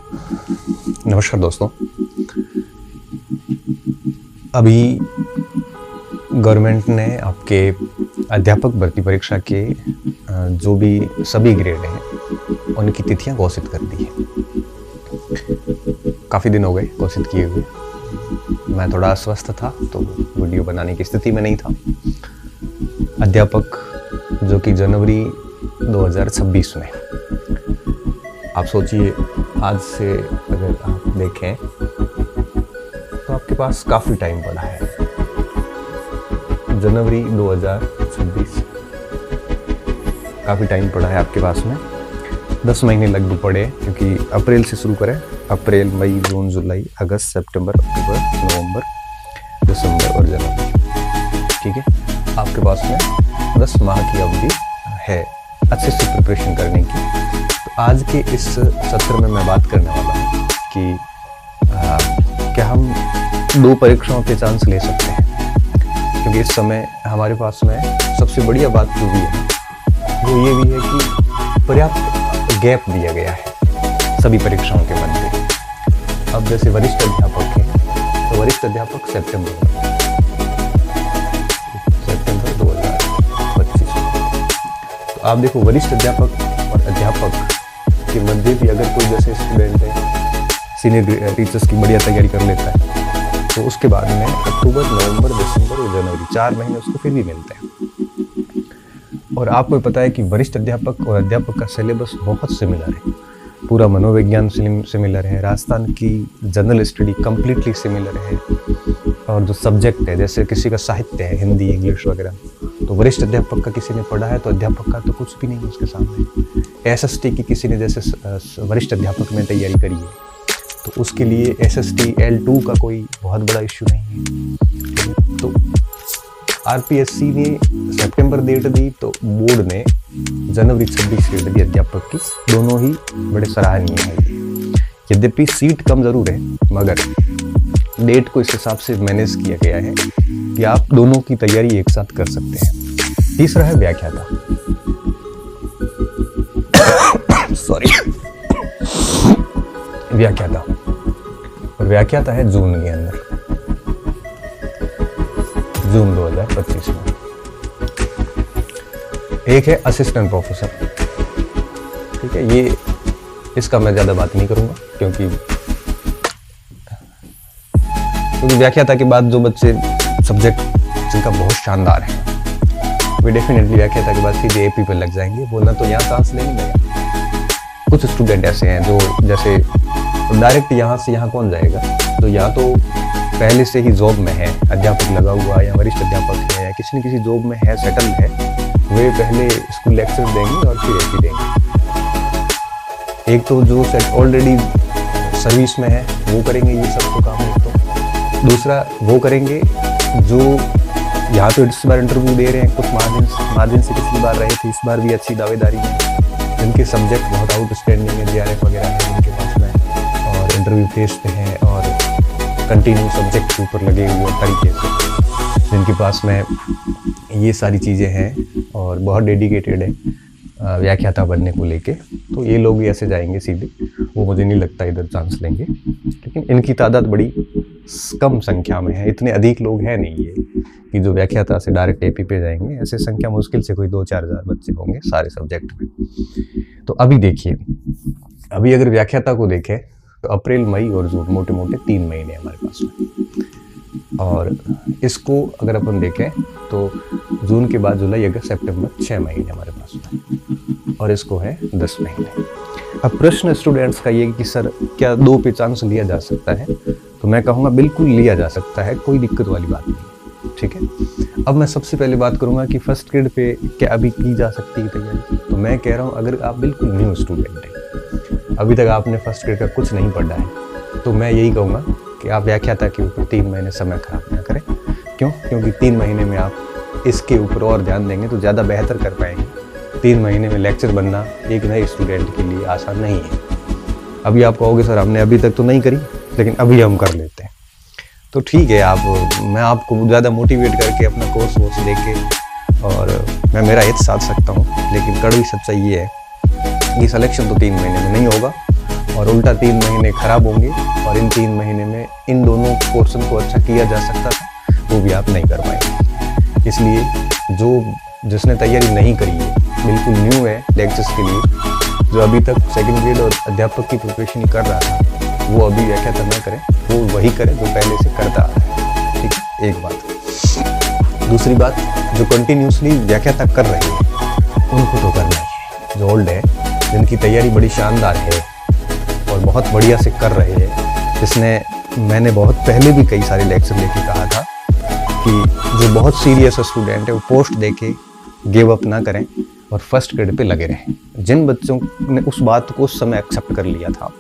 नमस्कार दोस्तों। अभी गवर्नमेंट ने आपके अध्यापक भर्ती परीक्षा के जो भी सभी ग्रेड हैं उनकी तिथियां घोषित कर दी है। काफ़ी दिन हो गए घोषित किए हुए। मैं थोड़ा अस्वस्थ था तो वीडियो बनाने की स्थिति में नहीं था। अध्यापक जो कि जनवरी 2026 में, आप सोचिए आज से अगर आप देखें तो आपके पास काफ़ी टाइम पड़ा है। जनवरी 2026 काफ़ी टाइम पड़ा है आपके पास में। 10 महीने लगभग पड़े, क्योंकि अप्रैल से शुरू करें, अप्रैल, मई, जून, जुलाई, अगस्त, सितंबर, अक्टूबर, नवंबर, दिसंबर और जनवरी। ठीक है, आपके पास में 10 माह की अवधि है अच्छे से प्रिपरेशन करने की। तो आज के इस सत्र में मैं बात करने वाला हूँ कि क्या हम 2 परीक्षाओं के चांस ले सकते हैं, क्योंकि इस समय हमारे पास में सबसे बढ़िया बात जो भी है वो ये भी है कि पर्याप्त गैप दिया गया है सभी परीक्षाओं के मध्य। अब जैसे वरिष्ठ अध्यापक हैं तो वरिष्ठ अध्यापक सितंबर 2025। तो आप देखो, वरिष्ठ अध्यापक और अध्यापक के मध्य भी अगर कोई जैसे स्टूडेंट है सीनियर टीचर्स की बढ़िया तैयारी कर लेता है तो उसके बाद में अक्टूबर, नवंबर, दिसंबर और जनवरी 4 महीने उसको फिर भी मिलते हैं। और आपको पता है कि वरिष्ठ अध्यापक और अध्यापक का सिलेबस बहुत सिमिलर है। पूरा मनोविज्ञान सिमिलर है, राजस्थान की जनरल स्टडी कम्प्लीटली सिमिलर है। और जो सब्जेक्ट है, जैसे किसी का साहित्य है, हिंदी, इंग्लिश वगैरह, तो वरिष्ठ अध्यापक का किसी ने पढ़ा है तो अध्यापक का तो कुछ भी नहीं है उसके सामने। SST की किसी ने जैसे वरिष्ठ अध्यापक में तैयारी करी है तो उसके लिए SST L2 का कोई बहुत बड़ा इश्यू नहीं है। तो RPSC ने सितंबर डेट दी तो बोर्ड ने जनवरी 26 डेट दी अध्यापक की। दोनों ही बड़े सराहनीय है। यद्यपि सीट कम जरूर है, मगर डेट को इस हिसाब से मैनेज किया गया है कि आप दोनों की तैयारी एक साथ कर सकते हैं। तीसरा है व्याख्याता। सॉरी, व्याख्याता। और व्याख्याता है जून के अंदर, जून 2025 में। एक है असिस्टेंट प्रोफेसर। ठीक है, ये इसका मैं ज्यादा बात नहीं करूंगा, क्योंकि व्याख्याता के बाद जो बच्चे सब्जेक्ट जिनका बहुत शानदार है वे डेफिनेटली व्याख्याता के बाद सीधे AP पे लग जाएंगे, वरना तो यहाँ चांस नहीं मिलेगा। कुछ स्टूडेंट ऐसे हैं जो जैसे डायरेक्ट यहाँ से यहाँ कौन जाएगा, तो या तो पहले से ही जॉब में है, अध्यापक लगा हुआ, या वरिष्ठ अध्यापक है, या किसी न किसी जॉब में है, सेटल है, वे पहले स्कूल लेक्चर देंगे और फिर AP देंगे। एक तो जो ऑलरेडी सर्विस में है वो करेंगे ये सब तो काम। एक तो दूसरा वो करेंगे जो यहाँ तो इस बार इंटरव्यू दे रहे हैं, कुछ मार्जिन से पिछली बार रहे थे, इस बार भी अच्छी दावेदारी है, जिनके सब्जेक्ट बहुत आउटस्टैंडिंग है, JRF वगैरह है उनके पास में, और इंटरव्यू फेस पे हैं और कंटिन्यू सब्जेक्ट के ऊपर लगे हुए तरीके से, जिनके पास में ये सारी चीज़ें हैं और बहुत डेडिकेटेड है व्याख्याता बनने को लेके, तो ये लोग भी ऐसे जाएंगे सीधे। वो मुझे नहीं लगता इधर चांस लेंगे, लेकिन इनकी तादाद बड़ी कम संख्या में है। इतने अधिक लोग हैं नहीं ये कि जो व्याख्याता से डायरेक्ट AP पे जाएंगे। ऐसे संख्या मुश्किल से कोई 2-4 हज़ार बच्चे होंगे सारे सब्जेक्ट में। तो अभी देखिए, अभी अगर व्याख्याता को देखें तो अप्रैल, मई और जून मोटे मोटे 3 महीने हमारे पास में। और इसको अगर अपन देखें तो जून के बाद जुलाई, अगस्त, सितंबर 6 महीने हमारे पास में, और इसको है 10 महीने। अब प्रश्न स्टूडेंट्स का ये कि सर क्या 2 पे चांस लिया जा सकता है, तो मैं कहूँगा बिल्कुल लिया जा सकता है, कोई दिक्कत वाली बात नहीं। ठीक है, अब मैं सबसे पहले बात करूँगा कि फर्स्ट ग्रेड पे क्या अभी की जा सकती है तैयारी। तो मैं कह रहा हूँ, अगर आप बिल्कुल न्यू स्टूडेंट हैं, अभी तक आपने फर्स्ट ग्रेड का कुछ नहीं पढ़ा है, तो मैं यही कहूँगा कि आप व्याख्याता के ऊपर 3 महीने समय खराब ना करें। क्यों? क्योंकि 3 महीने में आप इसके ऊपर और ध्यान देंगे तो ज़्यादा बेहतर कर पाएंगे। 3 महीने में लेक्चर बनना एक नए स्टूडेंट के लिए आसान नहीं है। अभी आप कहोगे सर हमने अभी तक तो नहीं करी, लेकिन अभी हम कर लेते हैं, तो ठीक है। मैं आपको ज़्यादा मोटिवेट करके अपना कोर्स वोर्स दे के और मैं मेरा हित साध सकता हूँ, लेकिन कड़वी सच्चाई ये है कि सिलेक्शन तो 3 महीने में नहीं होगा और उल्टा 3 महीने खराब होंगे, और इन 3 महीने में इन दोनों पोर्शन को अच्छा किया जा सकता था, वो भी आप नहीं कर पाएंगे। इसलिए जिसने तैयारी नहीं करी है, बिल्कुल न्यू है लेक्चर्स के लिए, जो अभी तक सेकंड ग्रेड और अध्यापक की प्रिपरेशन कर रहा था, वो अभी व्याख्याता न करें, वो वही करे जो पहले से करता आ रहा है। ठीक है, एक बात। दूसरी बात, जो कंटिन्यूसली व्याख्याता कर रहे हैं उनको तो करना है। जो ओल्ड है, जिनकी तैयारी बड़ी शानदार है और बहुत बढ़िया से कर रहे हैं, जिसने मैंने बहुत पहले भी कई सारे लेक्चर लेके कहा था कि जो बहुत सीरियस स्टूडेंट है वो पोस्ट देके गिव अप ना करें और फर्स्ट ग्रेड पे लगे रहें। जिन बच्चों ने उस बात को उस समय एक्सेप्ट कर लिया था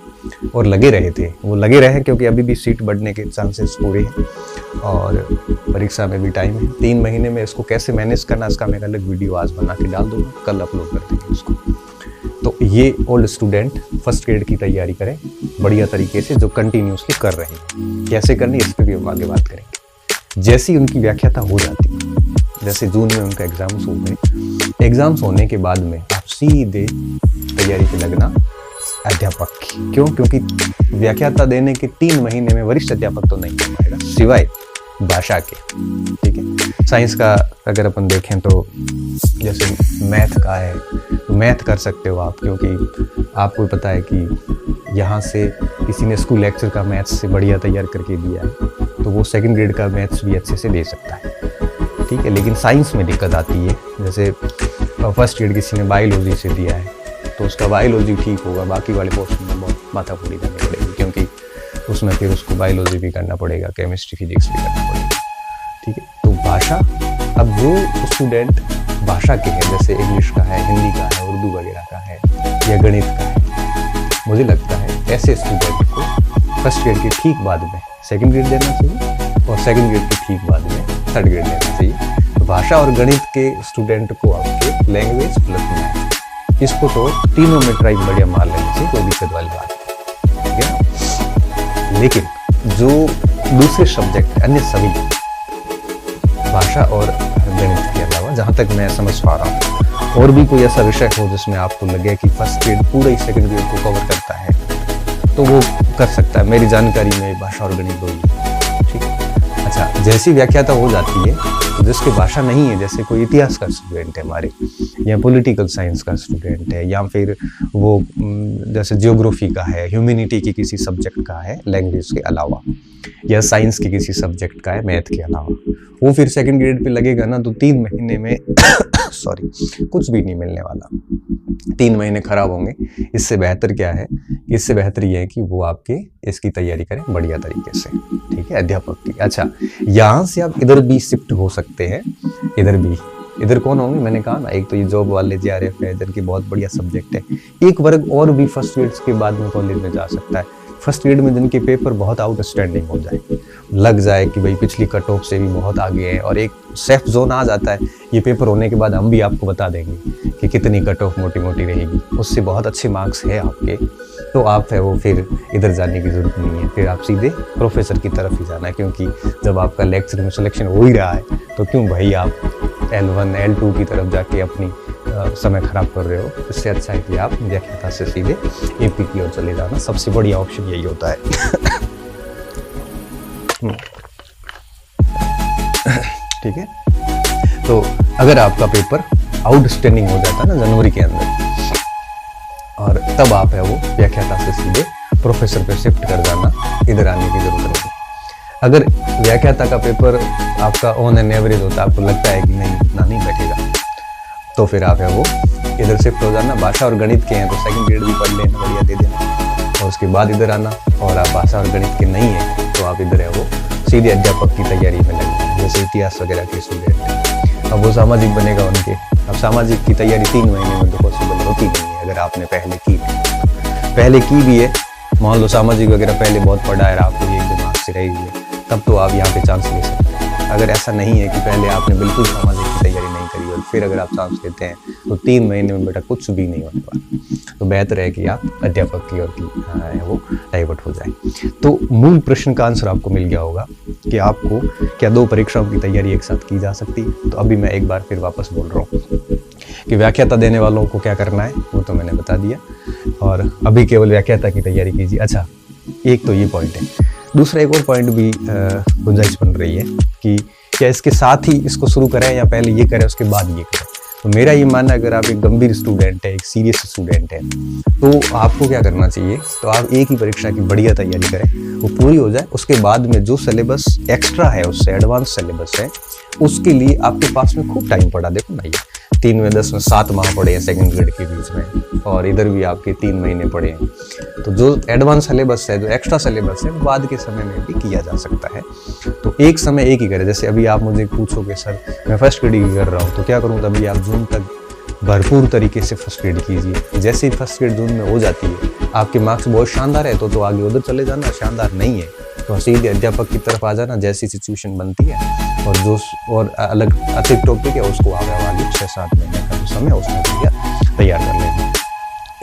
और लगे रहे थे, वो लगे रहे, क्योंकि अभी भी सीट बढ़ने के चांसेस पूरे हैं और परीक्षा में भी टाइम है। 3 महीने में इसको कैसे मैनेज करना, इसका मैं अलग वीडियो आज बना के डाल दूँगा, कल अपलोड कर देंगे उसको। तो ये ओल्ड स्टूडेंट फर्स्ट ग्रेड की तैयारी करें बढ़िया तरीके से, जो कंटिन्यूसली कर रहे हैं। कैसे करनी, इस पर भी हम आगे बात करेंगे। जैसी उनकी व्याख्याता हो जाती है, जैसे जून में उनका एग्जाम्स हो गए, एग्जाम्स होने के बाद में आप सीधे तैयारी पे लगना अध्यापक की। क्यों? क्योंकि व्याख्याता देने के 3 महीने में वरिष्ठ अध्यापक तो नहीं हो पाएगा, सिवाय भाषा के। ठीक है, साइंस का अगर अपन देखें तो जैसे मैथ का है, तो मैथ कर सकते हो आप, क्योंकि आपको पता है कि यहाँ से किसी ने स्कूल लेक्चर का मैथ्स से बढ़िया तैयार करके दिया है, तो वो सेकंड ग्रेड का मैथ्स भी अच्छे से दे सकता है। ठीक है, लेकिन साइंस में दिक्कत आती है। जैसे फर्स्ट ग्रेड किसी ने बायोलॉजी से दिया है, तो उसका बायोलॉजी ठीक होगा, बाकी वाले पोर्शन में बहुत माथापड़ी करनी पड़ेगी, क्योंकि उसमें फिर उसको बायोलॉजी भी करना पड़ेगा, केमिस्ट्री फिजिक्स भी करना पड़ेगा। ठीक है, तो भाषा, अब जो स्टूडेंट भाषा के हैं, जैसे इंग्लिश का है, हिंदी का है, उर्दू वगैरह का है या गणित का है, मुझे लगता है ऐसे स्टूडेंट को फर्स्ट ग्रेड के ठीक बाद में सेकंड ग्रेड देना चाहिए और सेकंड ग्रेड के ठीक बाद में थर्ड ग्रेड देना चाहिए। तो भाषा और गणित के स्टूडेंट को आपके लैंग्वेज प्लस मैथ, इसको तो तीनों में ट्राई बढ़िया मार लेना चाहिए, कोई दिक्कत वाली बात नहीं। ठीक है, लेकिन जो दूसरे सब्जेक्ट अन्य सभी भाषा और गणित के अलावा, जहाँ तक मैं समझ पा रहा हूँ, और भी कोई ऐसा विषय हो जिसमें आपको लगे कि फर्स्ट ग्रेड पूरा ही सेकंड ग्रेड को कवर करता है, तो वो कर सकता है। मेरी जानकारी में भाषा और गणित दो ही। ठीक है, अच्छा, जैसी व्याख्याता हो जाती है, तो जिसकी भाषा नहीं है, जैसे कोई इतिहास का स्टूडेंट है हमारे, या पॉलिटिकल साइंस का स्टूडेंट है, या फिर वो जैसे जियोग्राफी का है, ह्यूमैनिटी की किसी सब्जेक्ट का है लैंग्वेज के अलावा, या साइंस के किसी सब्जेक्ट का है मैथ के अलावा, वो फिर सेकंड ग्रेड पे लगेगा ना, तो 3 महीने में सॉरी कुछ भी नहीं मिलने वाला, 3 महीने खराब होंगे। इससे बेहतर क्या है, इससे बेहतर ये है कि वो आपके इसकी तैयारी करें बढ़िया तरीके से। ठीक है, अध्यापक की। अच्छा, यहाँ से आप इधर भी शिफ्ट हो सकते हैं, इधर कौन होंगे, मैंने कहा ना, एक तो ये जॉब वाले JRF है, जिनकी बहुत बढ़िया सब्जेक्ट है। एक वर्ग और भी फर्स्ट ग्रेड के बाद में कॉलेज में जा सकता है, फर्स्ट ग्रेड में जिनके पेपर बहुत आउटस्टैंडिंग हो जाए, लग जाए कि भाई पिछली कट ऑफ से भी बहुत आगे है, और एक सेफ जोन आ जाता है। ये पेपर होने के बाद हम भी आपको बता देंगे कि कितनी कट ऑफ मोटी मोटी रहेगी, उससे बहुत अच्छे मार्क्स है आपके, तो आप है वो फिर इधर जाने की ज़रूरत नहीं है, फिर आप सीधे प्रोफेसर की तरफ ही जाना है। क्योंकि जब आपका लेक्चर में सिलेक्शन हो ही रहा है, तो क्यों भाई आप L1 L2 की तरफ जाके अपनी समय खराब कर रहे हो। इससे अच्छा है कि आप व्याख्याता से सीधे AP की ओर चले जाना, सबसे बढ़िया ऑप्शन यही होता है। ठीक है, तो अगर आपका पेपर आउटस्टैंडिंग हो जाता है ना जनवरी के अंदर, और तब आप है वो व्याख्याता से सीधे प्रोफेसर पे शिफ्ट कर जाना, इधर आने की जरूरत नहीं। अगर व्याख्याता का पेपर आपका ऑन एन एवरेज होता है, आपको लगता है कि नहीं इतना नहीं बैठेगा, तो फिर आप है वो इधर शिफ्ट हो जाना। भाषा और गणित के हैं तो सेकंड ग्रेड भी पढ़ लेना, बढ़िया दे देना, और उसके बाद इधर आना। और आप भाषा और गणित के नहीं है तो आप इधर है वो सीधे अध्यापक की तैयारी में लगना, जैसे इतिहास वगैरह के स्टूडेंट हैं। अब वो सामाजिक बनेगा उनके, अब सामाजिक की तैयारी 3 महीने में तो पॉसिबल होती नहीं है। अगर आपने पहले की भी है, मान लो सामाजिक वगैरह पहले बहुत पढ़ा है, आपको एक दिमाग से रही हुई है, तब तो आप यहाँ पे चांस ले सकते हैं। अगर ऐसा नहीं है कि पहले आपने बिल्कुल सामाजिक की तैयारी नहीं करी और फिर अगर आप चांस लेते हैं, तो 3 महीने में बेटा कुछ भी नहीं होने वाला। तो बेहतर है कि आप अध्यापक की ओर की वो डाइवर्ट हो जाए। तो मूल प्रश्न का आंसर आपको मिल गया होगा कि आपको क्या 2 परीक्षाओं की तैयारी एक साथ की जा सकती है। तो अभी मैं एक बार फिर वापस बोल रहा हूँ कि व्याख्याता देने वालों को क्या करना है, वो तो मैंने बता दिया। और अभी केवल व्याख्याता की तैयारी कीजिए। अच्छा, एक तो ये पॉइंट है। दूसरा एक और पॉइंट भी गुंजाइश बन रही है कि क्या इसके साथ ही इसको शुरू करें या पहले ये करें उसके बाद ये करें। तो मेरा ये मानना है, अगर आप एक गंभीर स्टूडेंट है, एक सीरियस स्टूडेंट है, तो आपको क्या करना चाहिए, तो आप एक ही परीक्षा की बढ़िया तैयारी करें, वो पूरी हो जाए, उसके बाद में जो सिलेबस एक्स्ट्रा है, उससे एडवांस सिलेबस है, उसके लिए आपके पास में खूब टाइम पड़ा। देखो भाई, 3 में 10 में 7 माह पड़े हैं सेकंड ग्रेड के बीच में, और इधर भी आपके 3 महीने पड़े हैं। तो जो एडवांस सिलेबस है, जो एक्स्ट्रा सिलेबस है, बाद के समय में भी किया जा सकता है। तो एक समय एक ही करें। जैसे अभी आप मुझे पूछोगे सर मैं फर्स्ट ग्रेड ही कर रहा हूँ तो क्या करूँ, तभी आप जून तक भरपूर तरीके से फर्स्ट ग्रेड कीजिए। जैसे ही फर्स्ट ग्रेड जून में हो जाती है, आपके मार्क्स बहुत शानदार है तो आगे उधर चले जाना, शानदार नहीं है तो सीधे अध्यापक की तरफ आ जाना जैसी सिचुएशन बनती है। और अलग अतिरिक्त टॉपिक है उसको आगे 6-7 महीने का जो समय है उसमें तैयार कर लेना।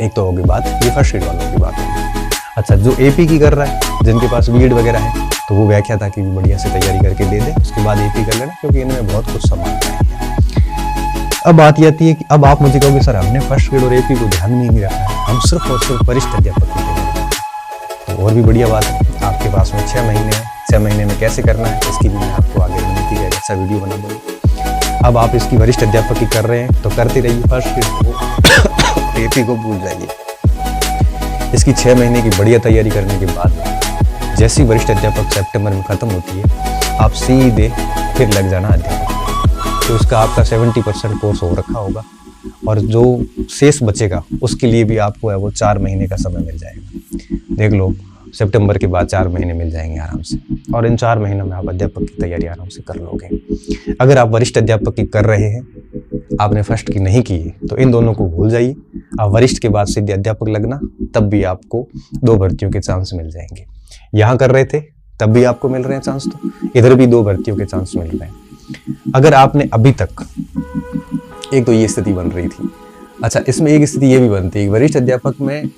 एक तो होगी बात, ये फर्स्ट ग्रेड वालों की बात होगी। अच्छा, जो एपी की कर रहा है, जिनके पास बीएड वगैरह है, तो वो व्याख्याता की भी बढ़िया से तैयारी करके दे दे, उसके बाद एपी कर लेना, क्योंकि इनमें बहुत कुछ समानता है। अब बात ये आती है कि अब आप मुझे कहोगे सर हमने फर्स्ट ग्रेड और एपी को ध्यान में ही नहीं रखा है, हम सिर्फ और सिर्फ वरिष्ठ अध्यापक की तैयारी करते हैं। तो और भी बढ़िया बात है, आपके पास में 6 महीने हैं, 6 महीने में कैसे करना है इसकी भी मैं आपको आगे रणनीति का अच्छा वीडियो बना दूंगा। अब आप इसकी वरिष्ठ अध्यापक की कर रहे हैं तो करते रहिए, फर्स्ट ग्रेड को एपी को भूल जाइए। इसकी 6 महीने की बढ़िया तैयारी करने के बाद जैसी वरिष्ठ अध्यापक सितंबर में खत्म होती है, आप सीधे फिर लग जाना अध्यापक। तो उसका आपका 70% कोर्स हो रखा होगा, और जो शेष बचेगा उसके लिए भी आपको है वो 4 महीने का समय मिल जाएगा। देख लो, सितंबर के बाद 4 महीने मिल जाएंगे आराम से, और इन 4 महीनों में आप अध्यापक की तैयारी आराम से कर लोगे। अगर आप वरिष्ठ अध्यापक की कर रहे हैं, आपने फर्स्ट की नहीं की, तो इन दोनों को भूल जाइए। आप वरिष्ठ के बाद सीधे अध्यापक लगना, तब भी आपको 2 भर्तियों के चांस मिल जाएंगे। यहाँ कर रहे थे तब भी आपको मिल रहे हैं चांस, तो इधर भी 2 भर्तियों के चांस मिल रहे हैं। अगर आपने अभी तक, एक तो ये स्थिति बन रही थी। अच्छा, इसमें एक स्थिति ये भी बनती है, वरिष्ठ अध्यापक में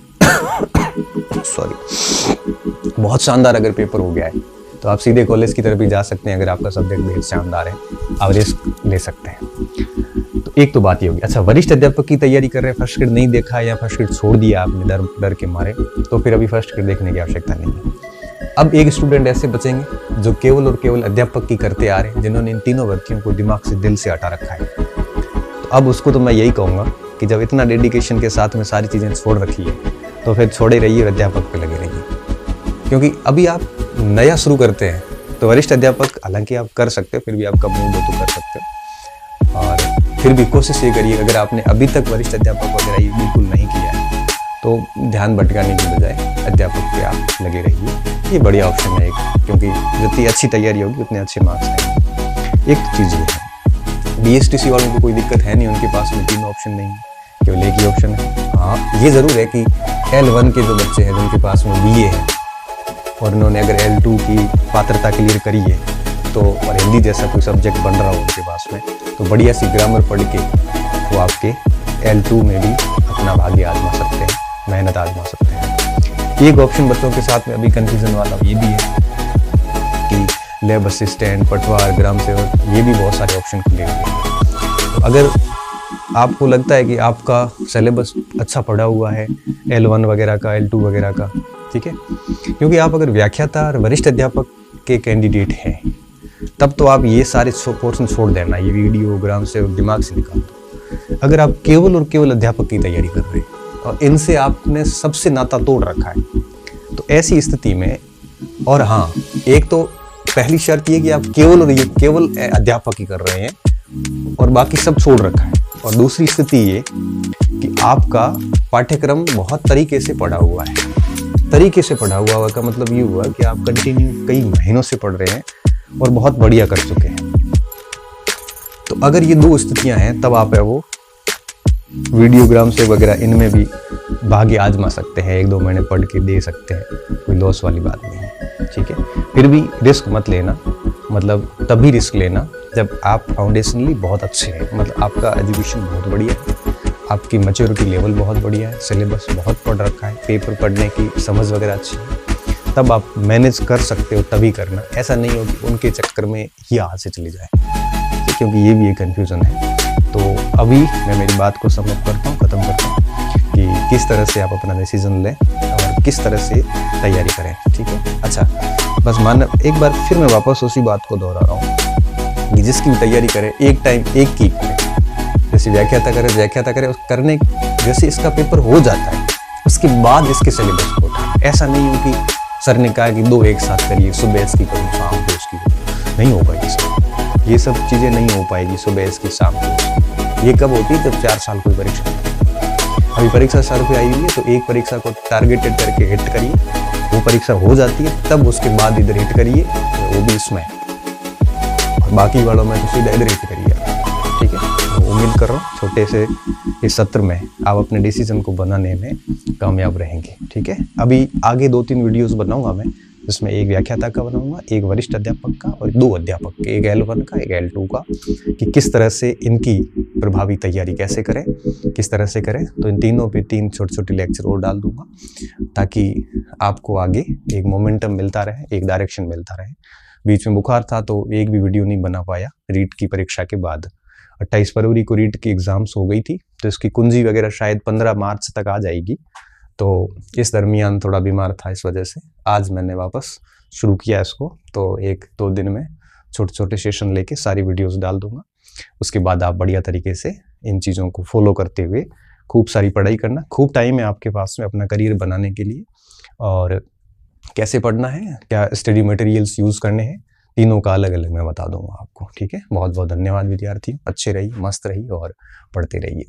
बहुत शानदार अगर पेपर हो गया है तो आप सीधे कॉलेज की तरफ भी जा सकते हैं। अगर आपका सब्जेक्ट बेहद शानदार है, आप रिस्क ले सकते हैं। तो एक तो बात ये होगी। अच्छा, वरिष्ठ अध्यापक की तैयारी कर रहे हैं, फर्स्ट ग्रेड नहीं देखा या फर्स्ट ग्रेड छोड़ दिया आपने डर के मारे, तो फिर अभी फर्स्ट ग्रेड देखने की आवश्यकता नहीं है। अब एक स्टूडेंट ऐसे बचेंगे जो केवल और केवल अध्यापक की करते आ रहे हैं, जिन्होंने इन तीनों भर्तियों को दिमाग से, दिल से हटा रखा है। तो अब उसको तो मैं यही कहूँगा कि जब इतना डेडिकेशन के साथ में सारी चीज़ें छोड़ रखी है तो फिर छोड़े रहिए और अध्यापक पे लगे रहिए। क्योंकि अभी आप नया शुरू करते हैं तो वरिष्ठ अध्यापक हालांकि आप कर सकते हो, फिर भी आपका मूड हो तो कर सकते हो। और फिर भी कोशिश ये करिए, अगर आपने अभी तक वरिष्ठ अध्यापक वगैरह ये बिल्कुल नहीं किया है तो ध्यान भटकाने की बजाय अध्यापक पे आप लगे रहिए। ये बढ़िया ऑप्शन है एक, क्योंकि जितनी अच्छी तैयारी होगी उतने अच्छे मार्क्स आएंगे। एक चीज़ ये है, बीएसटीसी वालों को कोई दिक्कत है नहीं, उनके पास में 3 ऑप्शन नहीं है, केवल एक ही ऑप्शन है। हाँ, ये ज़रूर है कि L1 के जो बच्चे हैं जिनके पास में BA है और उन्होंने अगर L2 की पात्रता क्लियर करी है तो, और हिंदी जैसा कोई सब्जेक्ट बन रहा हो उनके पास में, तो बढ़िया सी ग्रामर पढ़ के वो आपके L2 में भी अपना भाग्य आजमा सकते हैं, मेहनत आजमा सकते हैं। एक ऑप्शन बच्चों के साथ में अभी कंफ्यूजन वाला ये भी है कि लैब असिस्टेंट, पटवार, ग्राम सेवक, ये भी बहुत सारे ऑप्शन खुले हुए हैं। तो अगर आपको लगता है कि आपका सिलेबस अच्छा पढ़ा हुआ है L1 वगैरह का, L2 वगैरह का, ठीक है, क्योंकि आप अगर व्याख्याता और वरिष्ठ अध्यापक के कैंडिडेट हैं तब तो आप ये सारे पोर्शन छोड़ देना, ये वीडियो, ग्राम सेवक दिमाग से निकाल दो। अगर आप केवल और केवल अध्यापक की तैयारी कर रहे हैं और इनसे आपने सबसे नाता तोड़ रखा है, तो ऐसी स्थिति में, और हाँ, एक तो पहली शर्त ये कि आप केवल अध्यापक ही कर रहे हैं और बाकी सब छोड़ रखा है, और दूसरी स्थिति ये कि आपका पाठ्यक्रम बहुत तरीके से पढ़ा हुआ है। तरीके से पढ़ा हुआ का मतलब ये हुआ कि आप कंटिन्यू कई महीनों से पढ़ रहे हैं और बहुत बढ़िया कर चुके हैं। तो अगर ये 2 स्थितियां हैं तब आप है वो वीडियोग्राम से वगैरह इनमें भी भाग्य आजमा सकते हैं, 1-2 महीने पढ़ के दे सकते हैं, कोई लॉस वाली बात नहीं है, ठीक है। फिर भी रिस्क मत लेना, मतलब तभी रिस्क लेना जब आप फाउंडेशनली बहुत अच्छे हैं, मतलब आपका एजुकेशन बहुत बढ़िया है, आपकी मैच्योरिटी लेवल बहुत बढ़िया है, सिलेबस बहुत पढ़ रखा है, पेपर पढ़ने की समझ वगैरह अच्छी है, तब आप मैनेज कर सकते हो, तभी करना। ऐसा नहीं हो कि उनके चक्कर में ही हाथ से चली जाए, क्योंकि ये भी एक कन्फ्यूज़न है। तो अभी मैं मेरी बात को समाप्त करता हूँ, ख़त्म करता हूँ कि किस तरह से आप अपना डिसीजन लें और किस तरह से तैयारी करें, ठीक है। अच्छा, बस एक बार फिर मैं वापस उसी बात को दोहरा रहा हूँ कि जिसकी भी तैयारी करें एक टाइम एक की करें। जैसे व्याख्याता करे करने जैसे इसका पेपर हो जाता है उसके बाद इसके सिलेबस को उठाएं। ऐसा नहीं हो कि सर ने कहा कि 2 एक साथ करिए, सुबह इसकी करूँ शाम को इसकी करूँ, नहीं होगा ये सब चीज़ें नहीं हो पाएगी सुबह इसकी शाम को। ये कब होती है? जब 4 साल कोई परीक्षा। अभी परीक्षा सर पे आई हुई है तो एक परीक्षा को टारगेटेड करके हिट करिए, वो परीक्षा हो जाती है तब उसके बाद इधर हिट करिए, वो भी इसमें, और बाकी वालों में तो सीधा इधर हिट करिए, ठीक है। तो उम्मीद कर रहा हूँ छोटे से इस सत्र में आप अपने डिसीजन को बनाने में कामयाब रहेंगे, ठीक है। अभी आगे 2-3 वीडियोस बनाऊंगा मैं, जिसमें एक व्याख्याता का बनाऊंगा, एक वरिष्ठ अध्यापक का और 2 अध्यापक के, एक L1 का एक L2 का, कि किस तरह से इनकी प्रभावी तैयारी कैसे करें, किस तरह से करें। तो इन तीनों पे 3 छोटे-छोटे लेक्चर और डाल दूंगा ताकि आपको आगे एक मोमेंटम मिलता रहे, एक डायरेक्शन मिलता रहे। बीच में बुखार था तो एक भी वीडियो नहीं बना पाया रीट की परीक्षा के बाद। 28 फरवरी को रीट की एग्ज़ाम्स हो गई थी तो इसकी कुंजी वगैरह शायद 15 मार्च तक आ जाएगी। तो इस दरमियान थोड़ा बीमार था, इस वजह से आज मैंने वापस शुरू किया इसको। तो 1-2 दिन में छोटे छोटे सेशन लेके सारी वीडियोस डाल दूंगा। उसके बाद आप बढ़िया तरीके से इन चीज़ों को फॉलो करते हुए खूब सारी पढ़ाई करना। खूब टाइम है आपके पास में अपना करियर बनाने के लिए, और कैसे पढ़ना है, क्या स्टडी मटेरियल्स यूज़ करने हैं, तीनों का अलग अलग मैं बता दूंगा आपको, ठीक है। बहुत बहुत धन्यवाद विद्यार्थियों, अच्छे रहिए, मस्त रहिए और पढ़ते रहिए।